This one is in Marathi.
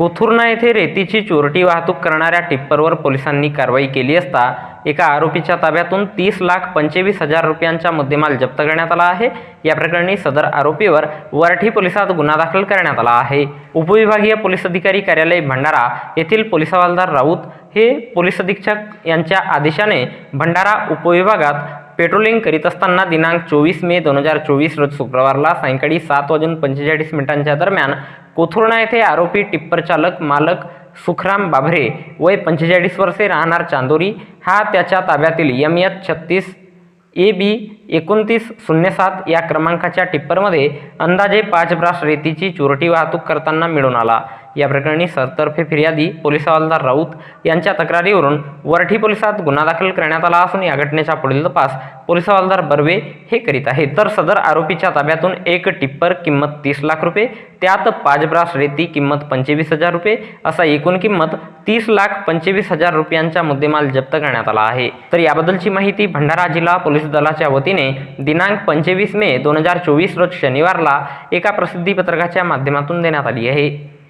कोथुर्णा येथे रेतीची चोरटी वाहतूक करणाऱ्या टिप्परवर पोलिसांनी कारवाई केली असता एका आरोपीच्या ताब्यातून 30,25,000 रुपयांचा मुद्देमाल जप्त करण्यात आला आहे। या प्रकरणी सदर आरोपीवर वरठी पोलिसात गुन्हा दाखल करण्यात आला आहे। उपविभागीय पोलीस अधिकारी कार्यालय भंडारा येथील पोलीस हवालदार राऊत हे पोलीस अधीक्षक यांच्या आदेशाने भंडारा उपविभागात पेट्रोलिंग करीत असताना दिनांक 24 मे 2024 रोज शुक्रवारला सायंकाळी 7:45 दरम्यान कोथुर्णा येथे आरोपी टिप्पर चालक मालक सुखराम बाभरे वय 45 वर्षे राहणार चांदोरी हा त्याच्या ताब्यातील MH36 AB 2907 या क्रमांकाच्या टिप्परमध्ये अंदाजे 5 ब्रास रेतीची चोरटी वाहतूक करताना मिळून आला। या प्रकरणी सरतर्फे फिर्यादी पोलीस हवालदार राऊत यांच्या तक्रारीवरून वरठी पोलिसात गुन्हा दाखल करण्यात आला असून या घटनेचा पुढील तपास पोलीस हवालदार बर्वे हे करीत आहेत। तर सदर आरोपीच्या ताब्यातून एक टिप्पर किंमत 30 लाख रुपये, त्यात 5 ब्रास रेती किंमत 25,000 रुपये असा एकूण किंमत 30,25,000 रुपयांचा मुद्देमाल जप्त करण्यात आला आहे। तर याबद्दलची माहिती भंडारा जिल्हा पोलीस दलाच्या वतीने दिनांक 25 मे 2024 रोज शनिवारला एका प्रसिद्धी पत्रकाच्या माध्यमातून देण्यात आली आहे।